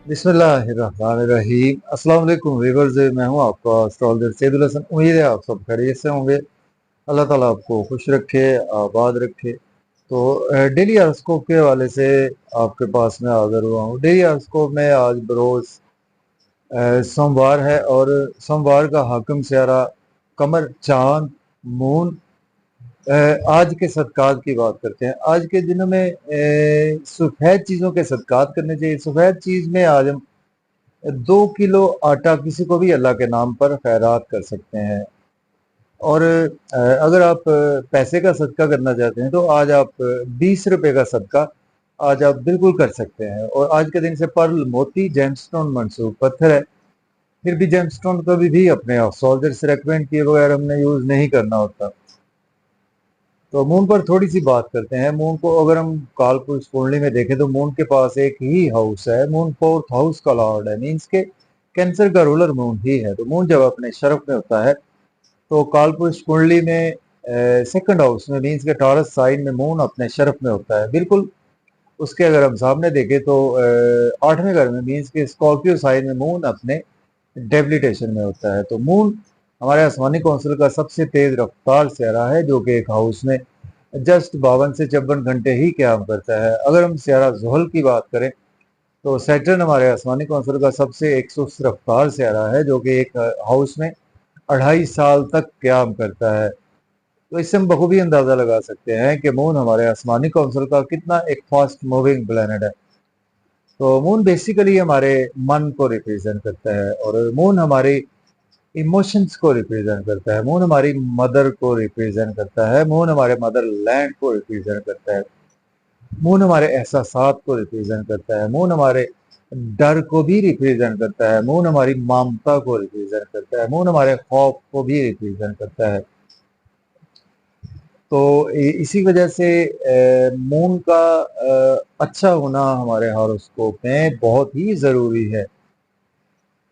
बिस्मिल्लाहिर्रहमानिर्रहीम। अस्सलाम वालेकुम व्यूअर्स, मैं हूं आपका एस्ट्रोलॉजर सैदुल हसन। उम्मीद है आप सब खैरियत से होंगे। अल्लाह ताला आपको खुश रखे, आबाद रखे। तो डेली हॉरोस्कोप के हवाले से आपके पास मैं हाजिर हुआ हूं। डेली हॉरोस्कोप में आज बरोज सोमवार है और सोमवार का हाकिम सियारा कमर, चांद, मून। आज के सदकात की बात करते हैं। आज के दिनों में सफ़ेद चीज़ों के सदकात करने चाहिए। सफ़ेद चीज़ में आज हम 2 किलो आटा किसी को भी अल्लाह के नाम पर खैरात कर सकते हैं। और अगर आप पैसे का सदका करना चाहते हैं तो आज आप 20 रुपए का सदका आज आप बिल्कुल कर सकते हैं। और आज के दिन से पर्ल, मोती, जेमस्टोन मंसूब पत्थर है। फिर भी जेमस्टोन कभी भी अपने सोल्जर से रेकमेंड किए बगैर हमने यूज नहीं करना होता। तो मून पर थोड़ी सी बात करते हैं। मून को अगर हम काल पुरुष कुंडली में देखें तो मून के पास एक ही हाउस है। मून फोर्थ हाउस का लॉर्ड है, मीन्स के कैंसर का रूलर मून ही है। तो मून जब अपने शरफ में होता है तो काल पुरुष कुंडली में सेकंड हाउस में, मीन्स के टॉरस साइन में मून अपने शरफ में होता है। बिल्कुल उसके अगर हम सामने देखें तो 8वें घर में, मीन्स के स्कॉर्पियो साइन में मून अपने डेबिलिटेशन में होता है। तो मून हमारे आसमानी कौंसिल का सबसे तेज रफ्तार सियारा है, जो कि एक हाउस में जस्ट 52 से 54 घंटे ही क्याम करता है। अगर हम सियारा ज़ुहल की बात करें तो सैटर्न हमारे आसमानी कौंसिल का सबसे एक सुस्त रफ्तार सियारा है, जो कि एक हाउस में 2.5 साल तक क्याम करता है। तो इससे हम बखूबी अंदाजा लगा सकते हैं कि मून हमारे आसमानी कौंसिल का कितना एक फास्ट मूविंग प्लेनेट है। तो मून बेसिकली हमारे मन को रिप्रेजेंट करता है और मून हमारी इमोशंस को रिप्रेजेंट करता है। मून हमारी मदर को रिप्रेजेंट करता है। मून हमारे मदर लैंड को रिप्रेजेंट करता है। मून हमारे एहसासात को रिप्रेजेंट करता है। मून हमारे डर को भी रिप्रेजेंट करता है। मून हमारी ममता को रिप्रेजेंट करता है। मून हमारे खौफ को भी रिप्रेजेंट करता है। तो इसी वजह से मून का अच्छा होना हमारे हॉरोस्कोप में बहुत ही ज़रूरी है।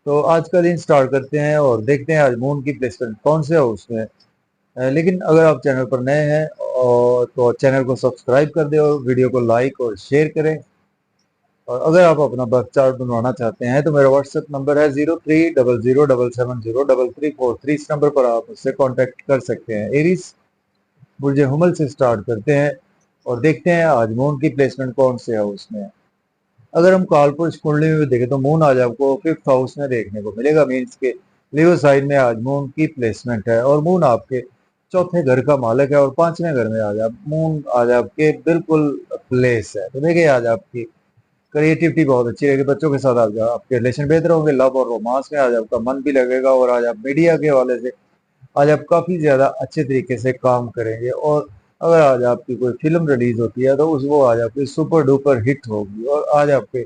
तो आज का दिन स्टार्ट करते हैं और देखते हैं आज मून की प्लेसमेंट कौन से हाउस में है। लेकिन अगर आप चैनल पर नए हैं और तो चैनल को सब्सक्राइब कर दें और वीडियो को लाइक और शेयर करें। और अगर आप अपना बर्थ चार्ट बनवाना चाहते हैं तो मेरा व्हाट्सएप नंबर है 030077070343। इस नंबर पर आप मुझसे कांटेक्ट कर सकते हैं। एरीज बुर्ज हुमल से स्टार्ट करते हैं और देखते हैं आज मून की प्लेसमेंट कौन से हाउस में है। अगर हम कालपुरुष कुंडली में भी देखें तो मून आज आपको 5th हाउस में देखने को मिलेगा, मीन्स के लियो साइन में आज मून की प्लेसमेंट है। और मून आपके चौथे घर का मालिक है और 5वें घर में आज आप मून आज आपके बिल्कुल प्लेस है। तो देखिए आज आपकी क्रिएटिविटी बहुत अच्छी रहेगी। बच्चों के साथ आज आपके रिलेशन बेहतर होंगे। लव और रोमांस में आज आपका मन भी लगेगा और आज आप मीडिया के हवाले से आज आप काफ़ी ज़्यादा अच्छे तरीके से काम करेंगे। और अगर आज आपकी कोई फिल्म रिलीज होती है तो उस वो आज आपकी सुपर डुपर हिट होगी। और आज आपके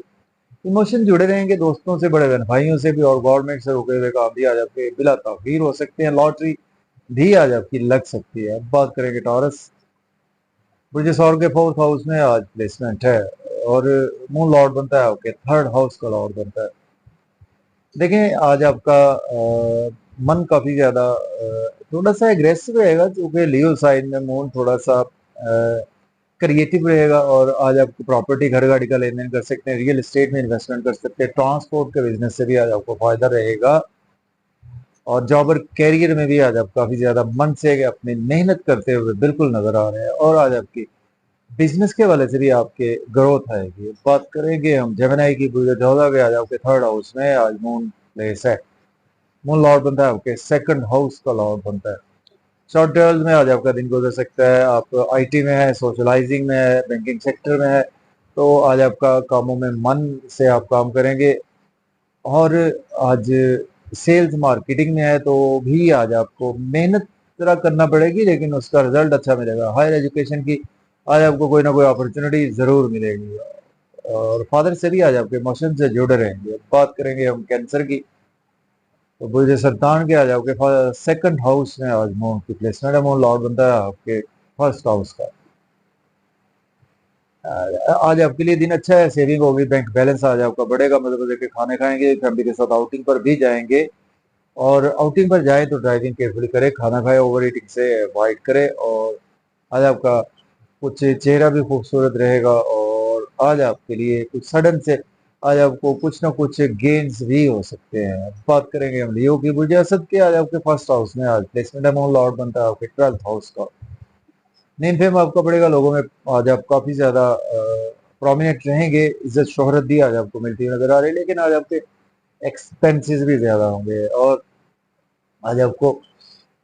इमोशन जुड़े रहेंगे दोस्तों से, बड़े बहन भाइयों से भी, और गवर्नमेंट से रुके हुए काम भी आज आपके बिला ताखीर हो सकते हैं। लॉटरी भी आज आपकी लग सकती है। अब बात करेंगे टॉरस बुर्ज सौर के 4th हाउस में आज प्लेसमेंट है और मून लॉर्ड बनता है आपके 3rd हाउस का लॉर्ड बनता है। देखें आज आपका मन काफ़ी ज़्यादा थोड़ा सा एग्रेसिव रहेगा, क्योंकि लियो साइन में मून थोड़ा सा क्रिएटिव रहेगा। और आज आप प्रॉपर्टी, घर गाड़ी का लेन देन कर सकते हैं। रियल एस्टेट में इन्वेस्टमेंट कर सकते हैं। ट्रांसपोर्ट के बिजनेस से भी आज आपको फायदा रहेगा। और जॉब और कैरियर में भी आज आप काफ़ी ज़्यादा मन से अपनी मेहनत करते हुए बिल्कुल नज़र आ रहे हैं। और आज आपकी बिजनेस के वाले से भी आपके ग्रोथ आएगी। बात करेंगे हम जेमिनी की बुर्ज 14 के, आज आपके 3rd हाउस में आज मून प्लेस है। मून लॉर्ड बनता है आपके 2nd हाउस का लॉर्ड बनता है। शॉर्ट टर्म्स में आज आपका दिन गुजर सकता है। आप आईटी में है, सोशलाइजिंग में है, बैंकिंग सेक्टर में है, तो आज आपका कामों में मन से आप काम करेंगे। और आज सेल्स मार्केटिंग में है तो भी आज आपको मेहनत जरा करना पड़ेगी, लेकिन उसका रिजल्ट अच्छा मिलेगा। हायर एजुकेशन की आज आपको कोई ना कोई अपॉर्चुनिटी ज़रूर मिलेगी। और फादर से भी आज आपके इमोशन से जुड़े रहेंगे। बात करेंगे हम कैंसर की, तो बुर्ज सरतान के आ जाओगे 2nd हाउस में आज मून की प्लेसमेंट है। मून लॉर्ड बनता है आपके 1st हाउस का। आज आपके लिए दिन अच्छा है। सेविंग होगी, बैंक बैलेंस आज आपका बढ़ेगा, मजे मजे के खाने खाएंगे, फैमिली के साथ आउटिंग पर भी जाएंगे। और आउटिंग पर जाए तो ड्राइविंग केयरफुली करे, खाना खाए ओवर ईटिंग से अवॉइड करे। और आज आपका कुछ चेहरा भी खूबसूरत रहेगा। और आज आपके लिए कुछ सडन से आज आपको कुछ ना कुछ गेन्स भी हो सकते हैं। बात करेंगे हम लियो की बुर्ज असद की, आज आपके फर्स्ट हाउस में आज प्लेसमेंट अमाउंट लॉर्ड बनता है आपके 12th हाउस का। नेम फेम आपका बढ़ेगा, लोगों में आज आप काफी ज्यादा प्रोमिनेंट रहेंगे, इज्जत शोहरत भी आज आपको मिलती हुई नजर आ रही है। लेकिन आज आपके एक्सपेंसेस भी ज्यादा होंगे और आज आपको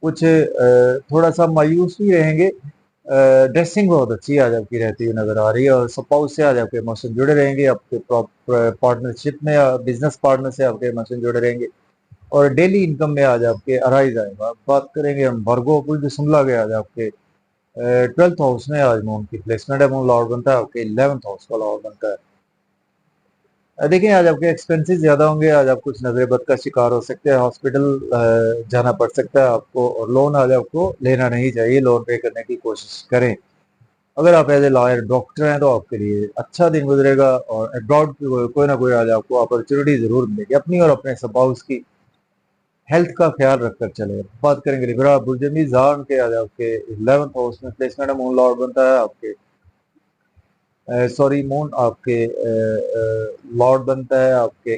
कुछ थोड़ा सा मायूस भी रहेंगे। ड्रेसिंग बहुत अच्छी आज आपकी रहती हुई नजर आ रही है और स्पाउस से आज आपके इमोशन जुड़े रहेंगे, आपके पार्टनरशिप में या बिजनेस पार्टनर से आपके इमोशन जुड़े रहेंगे और डेली इनकम में आज आपके अराइज आएगा। बात करेंगे हम वर्गो कुल शिमला के, आज आपके 12th हाउस में आज मून की प्लेसमेंट है। मून लॉर्ड बनता है आपके 11th हाउस का लॉर्ड बनता है। देखिए आज आपके एक्सपेंसेस ज्यादा होंगे, आज आप कुछ नजर बद का शिकार हो सकते हैं, हॉस्पिटल जाना पड़ सकता है आपको और लोन आज आपको लेना नहीं चाहिए, लोन पे करने की कोशिश करें। अगर आप एज ए लॉयर डॉक्टर हैं तो आपके लिए अच्छा दिन गुजरेगा और अब्रॉड कोई ना कोई आज आपको अपॉर्चुनिटी जरूर मिलेगी। अपनी और अपने स्पाउस की हेल्थ का ख्याल रखकर चले। बात करेंगे लिब्रा बुर्ज मीज़ान के, आज आपके 11th हाउस में प्लेसमेंट है। मून लॉर्ड बनता है आपके सॉरी मून आपके लॉर्ड बनता है आपके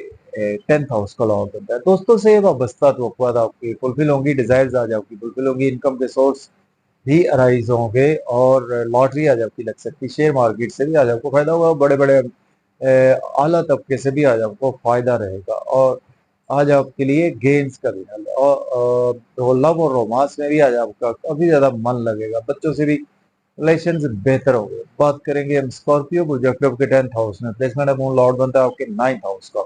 10th हाउस का लॉर्ड बनता है। दोस्तों से वाबस्ता तवक्कुआत आपकी फुलफिल होंगी, डिजायर्स आज आपकी फुलफिल होंगी, इनकम के सोर्स भी अराइज होंगे और लॉटरी आज आपकी लग सकती है। शेयर मार्केट से भी आज आपको फायदा होगा, बड़े बड़े आला तबके से भी आज आपको फायदा रहेगा और आज आपके लिए गेम्स का दिन है और लव और रोमांस में भी आज आपका काफी ज्यादा मन लगेगा, बच्चों से भी रिलेशन बेहतर हो गए। बात करेंगे हम स्कॉर्पियो प्रोजेक्ट के 10th हाउस में प्लेसमेंट मून लॉर्ड बनता है आपके 9th हाउस का।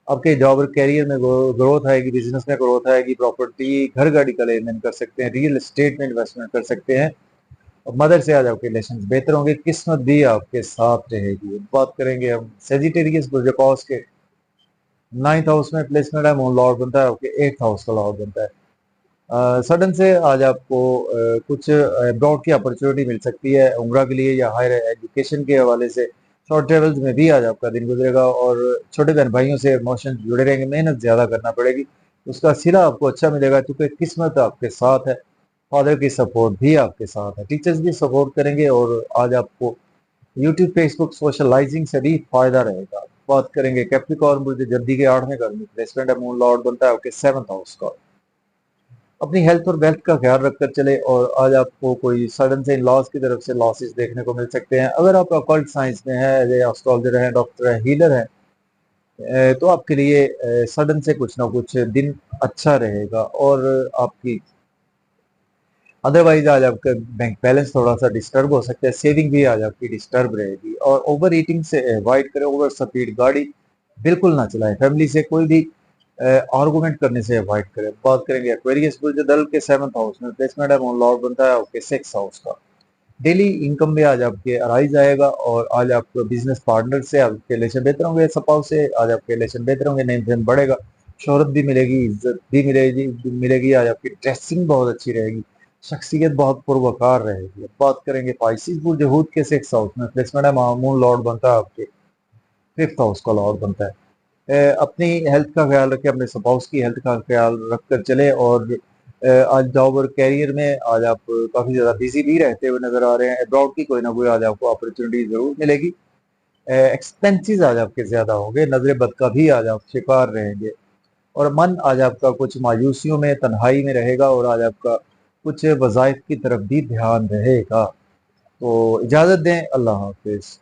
आपके जॉब और कैरियर में ग्रोथ आएगी, बिजनेस में ग्रोथ आएगी, प्रॉपर्टी घर गाड़ी का लेन देन कर सकते हैं, रियल एस्टेट में इन्वेस्टमेंट कर सकते हैं और मदर से आज आपके रिलेशन बेहतर होंगे, किस्मत भी आपके साथ रहेगी। बात करेंगे हम सेजिटेरियस प्रोजेक्ट के 9th हाउस में प्लेसमेंट है, मून लॉर्ड बनता है आपके 8th हाउस का लॉर्ड बनता है। सडन से आज आपको कुछ अब्रॉड की अपॉर्चुनिटी मिल सकती है उम्रा के लिए या हायर एजुकेशन के हवाले से। शॉर्ट ट्रेवल्स में भी आज आपका दिन गुजरेगा और छोटे बहन भाइयों से इमोशन जुड़े रहेंगे, मेहनत ज्यादा करना पड़ेगी, उसका सिला आपको अच्छा मिलेगा क्योंकि किस्मत आपके साथ है, फादर की सपोर्ट भी आपके साथ है, टीचर्स भी सपोर्ट करेंगे और आज आपको यूट्यूब फेसबुक सोशलाइजिंग से भी फायदा रहेगा। बात करेंगे कैप्रिकॉर्न मुझे जल्दी के 8वें घर में प्लेसमेंट है, मून लॉर्ड बनता है आपके 7th हाउस का। अपनी हेल्थ और वेल्थ का ख्याल रखकर चले और आज आपको कोई सडन से इन लॉस की तरफ से लॉसेस देखने को मिल सकते हैं। अगर आप अकल्ट साइंस में है, एस्ट्रोलॉजर है, डॉक्टर है, हीलर है, तो आपके लिए सडन से कुछ ना कुछ दिन अच्छा रहेगा और आपकी अदरवाइज आज आपका बैंक बैलेंस थोड़ा सा डिस्टर्ब हो सकता है, सेविंग भी आज आपकी डिस्टर्ब रहेगी और ओवर ईटिंग से अवॉइड करें, ओवर स्पीड गाड़ी बिल्कुल ना चलाएं, फैमिली से कोई भी आर्गुमेंट करने से अवॉइड करें। बात करेंगे एक्वेरियस बुर्ज दल के 7th हाउस में प्लेसमेंट है, मून लॉर्ड बनता है आपके 6th हाउस का। डेली इनकम में आज आपके अराइज आएगा और आज आपके बिजनेस पार्टनर से आपके रिलेशन बेहतर होंगे, सपाउ से आज आपके रिलेशन बेहतर होंगे, नेम फेम बढ़ेगा, शोहरत भी मिलेगी, इज्जत भी मिलेगी। आज आपकी ड्रेसिंग बहुत अच्छी रहेगी, शख्सियत बहुत पुरवकार रहेगी। बात करेंगे पाइसिस बुर्ज हूत के 6th हाउस में प्लेसमेंट है, मून लॉर्ड बनता है आपके 5th हाउस का लॉर्ड बनता है। अपनी हेल्थ का ख्याल रखें, अपने स्पाउस की हेल्थ का ख्याल रखकर चले और आज जॉब और कैरियर में आज आप काफ़ी ज़्यादा बिजी भी रहते हुए नज़र आ रहे हैं। अब्रॉड की कोई ना कोई आज आपको अपॉर्चुनिटी ज़रूर मिलेगी। एक्सपेंसेस आज आपके ज़्यादा होंगे, नजर बद का भी आज आप शिकार रहेंगे और मन आज आपका कुछ मायूसियों में, तन्हाई में रहेगा और आज आपका कुछ वज़ाइफ की तरफ भी ध्यान रहेगा। तो इजाज़त दें, अल्लाह हाफिज़।